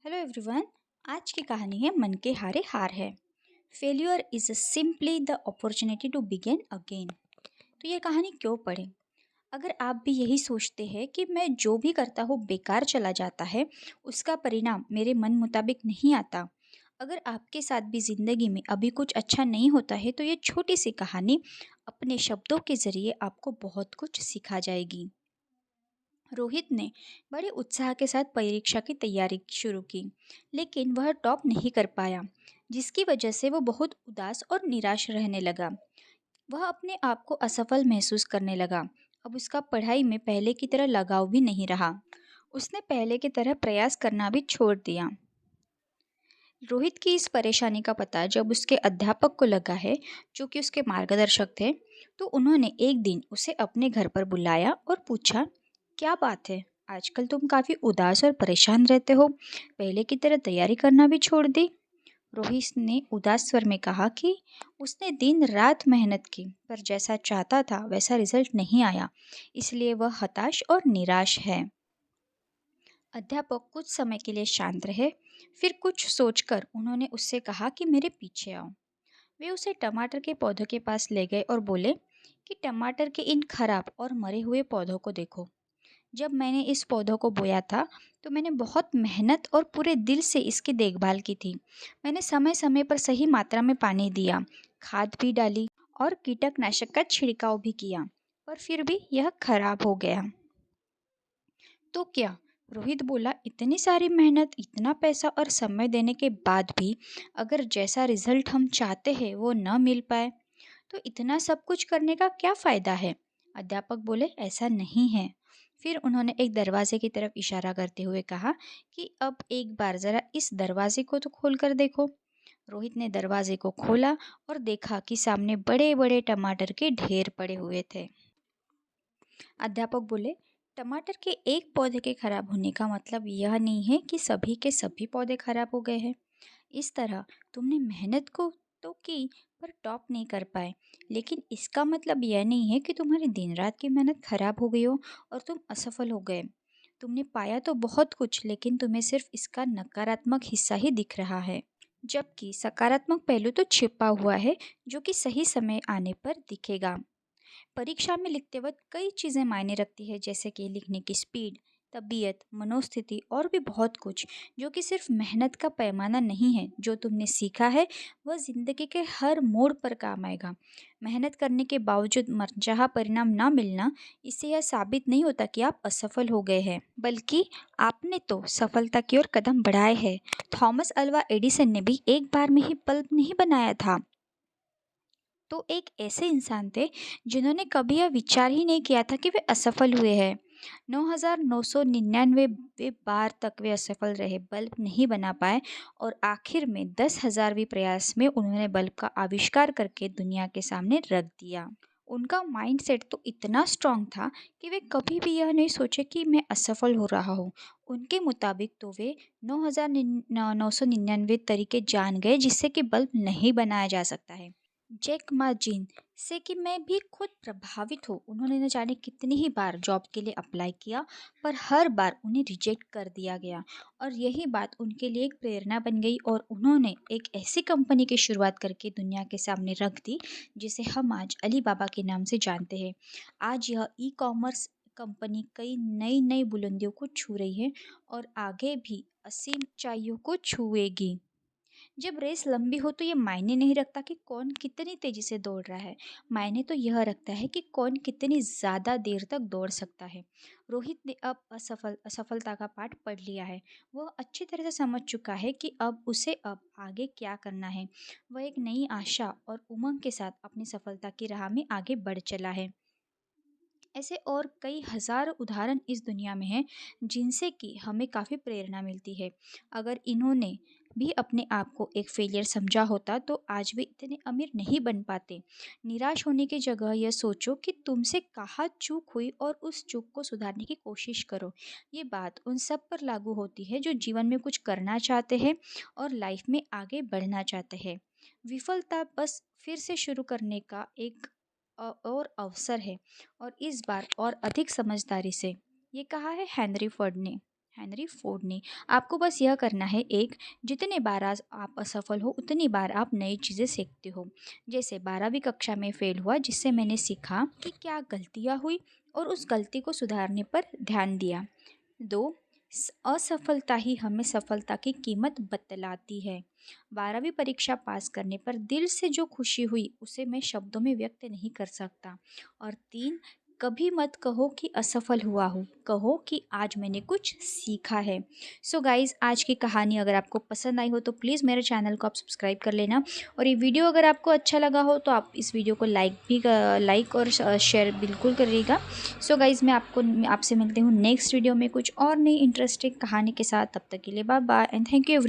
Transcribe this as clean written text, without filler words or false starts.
Hello everyone. आज की कहानी है मन के हारे हार है। Failure is simply the opportunity to begin again. तो ये कहानी क्यों पढ़ें? अगर आप भी यही सोचते हैं कि मैं जो भी करता हूँ बेकार चला जाता है, उसका परिणाम मेरे मन मुताबिक नहीं आता, अगर आपके साथ भी ज़िंदगी में अभी कुछ अच्छा नहीं होता है, तो ये छोटी सी कहानी अपने शब्दों के ज़रिए आपको बहुत कुछ सिखा जाएगी। रोहित ने बड़े उत्साह के साथ परीक्षा की तैयारी शुरू की, लेकिन वह टॉप नहीं कर पाया, जिसकी वजह से वो बहुत उदास और निराश रहने लगा। वह अपने आप को असफल महसूस करने लगा। अब उसका पढ़ाई में पहले की तरह लगाव भी नहीं रहा। उसने पहले की तरह प्रयास करना भी छोड़ दिया। रोहित की इस परेशानी का पता जब उसके अध्यापक को लगा है, जो कि उसके मार्गदर्शक थे, तो उन्होंने एक दिन उसे अपने घर पर बुलाया और पूछा, क्या बात है? आजकल तुम काफ़ी उदास और परेशान रहते हो। पहले की तरह तैयारी करना भी छोड़ दी। रोहित ने उदास स्वर में कहा कि उसने दिन रात मेहनत की, पर जैसा चाहता था वैसा रिजल्ट नहीं आया, इसलिए वह हताश और निराश है। अध्यापक कुछ समय के लिए शांत रहे। फिर कुछ सोचकर उन्होंने उससे कहा कि मेरे पीछे आओ। वे उसे टमाटर के पौधों के पास ले गए और बोले कि टमाटर के इन खराब और मरे हुए पौधों को देखो। जब मैंने इस पौधों को बोया था, तो मैंने बहुत मेहनत और पूरे दिल से इसकी देखभाल की थी। मैंने समय समय पर सही मात्रा में पानी दिया, खाद भी डाली और कीटनाशक का छिड़काव भी किया, पर फिर भी यह खराब हो गया। तो क्या? रोहित बोला, इतनी सारी मेहनत, इतना पैसा और समय देने के बाद भी अगर जैसा रिजल्ट हम चाहते हैं वो न मिल पाए, तो इतना सब कुछ करने का क्या फ़ायदा है? अध्यापक बोले, ऐसा नहीं है। फिर उन्होंने एक दरवाजे की तरफ इशारा करते हुए कहा कि अब एक बार ज़रा इस दरवाजे को तो खोल कर देखो। रोहित ने दरवाजे को खोला और देखा कि सामने बड़े बड़े टमाटर के ढेर पड़े हुए थे। अध्यापक बोले, टमाटर के एक पौधे के खराब होने का मतलब यह नहीं है कि सभी के सभी पौधे खराब हो गए हैं। इस तरह तुमने मेहनत को तो की, पर टॉप नहीं कर पाए, लेकिन इसका मतलब यह नहीं है कि तुम्हारी दिन रात की मेहनत खराब हो गई हो और तुम असफल हो गए। तुमने पाया तो बहुत कुछ, लेकिन तुम्हें सिर्फ इसका नकारात्मक हिस्सा ही दिख रहा है, जबकि सकारात्मक पहलू तो छिपा हुआ है, जो कि सही समय आने पर दिखेगा। परीक्षा में लिखते वक्त कई चीज़ें मायने रखती है, जैसे कि लिखने की स्पीड, तबीयत, मनोस्थिति और भी बहुत कुछ, जो कि सिर्फ मेहनत का पैमाना नहीं है। जो तुमने सीखा है वह ज़िंदगी के हर मोड़ पर काम आएगा। मेहनत करने के बावजूद मनचाहा परिणाम ना मिलना, इससे यह साबित नहीं होता कि आप असफल हो गए हैं, बल्कि आपने तो सफलता की ओर कदम बढ़ाए हैं। थॉमस अल्वा एडिसन ने भी एक बार में ही बल्ब नहीं बनाया था, तो एक ऐसे इंसान थे जिन्होंने कभी यह विचार ही नहीं किया था कि वे असफल हुए हैं। 9,999 वे बार तक वे असफल रहे, बल्ब नहीं बना पाए, और आखिर में 10,000वीं प्रयास में उन्होंने बल्ब का आविष्कार करके दुनिया के सामने रख दिया। उनका माइंडसेट तो इतना स्ट्रांग था कि वे कभी भी यह नहीं सोचे कि मैं असफल हो रहा हूँ। उनके मुताबिक तो वे 9,999 तरीके जान गए जिससे कि बल्ब नहीं बनाया जा सकता है। जैक मा जिन से कि मैं भी खुद प्रभावित हूँ। उन्होंने न जाने कितनी ही बार जॉब के लिए अप्लाई किया, पर हर बार उन्हें रिजेक्ट कर दिया गया, और यही बात उनके लिए एक प्रेरणा बन गई और उन्होंने एक ऐसी कंपनी की शुरुआत करके दुनिया के सामने रख दी, जिसे हम आज अलीबाबा के नाम से जानते हैं। आज यह ई कॉमर्स कंपनी कई नई नई बुलंदियों को छू रही है और आगे भी असीम ऊंचाइयों को छुएगी। जब रेस लंबी हो तो ये मायने नहीं रखता कि कौन कितनी तेजी से दौड़ रहा है, मायने तो यह रखता है कि कौन कितनी ज़्यादा देर तक दौड़ सकता है। रोहित ने अब असफलता का पाठ पढ़ लिया है। वह अच्छी तरह से समझ चुका है कि अब आगे क्या करना है। वह एक नई आशा और उमंग के साथ अपनी सफलता की राह में आगे बढ़ चला है। ऐसे और कई हजार उदाहरण इस दुनिया में हैं, जिनसे कि हमें काफ़ी प्रेरणा मिलती है। अगर इन्होंने भी अपने आप को एक फेलियर समझा होता, तो आज वे इतने अमीर नहीं बन पाते। निराश होने की जगह यह सोचो कि तुमसे कहाँ चूक हुई और उस चूक को सुधारने की कोशिश करो। ये बात उन सब पर लागू होती है जो जीवन में कुछ करना चाहते हैं और लाइफ में आगे बढ़ना चाहते हैं। विफलता बस फिर से शुरू करने का एक और अवसर है, और इस बार और अधिक समझदारी से। ये कहा है हेनरी फोर्ड ने। हेनरी फोर्ड ने। आपको बस यह करना है, एक, जितने बार आज आप असफल हो उतनी बार आप नई चीज़ें सीखते हो। जैसे 12वीं कक्षा में फेल हुआ, जिससे मैंने सीखा कि क्या गलतियाँ हुई और उस गलती को सुधारने पर ध्यान दिया। 2, असफलता ही हमें सफलता की कीमत बतलाती है। 12वीं परीक्षा पास करने पर दिल से जो खुशी हुई उसे मैं शब्दों में व्यक्त नहीं कर सकता। और 3, कभी मत कहो कि असफल हुआ हूँ, कहो कि आज मैंने कुछ सीखा है। सो गाइज़, आज की कहानी अगर आपको पसंद आई हो तो प्लीज़ मेरे चैनल को आप सब्सक्राइब कर लेना। और ये वीडियो अगर आपको अच्छा लगा हो तो आप इस वीडियो को लाइक और शेयर बिल्कुल करिएगा। सो गाइज़, मैं आपसे मिलती हूँ नेक्स्ट वीडियो में कुछ और नई इंटरेस्टिंग कहानी के साथ। तब तक के लिए bye bye and thank you.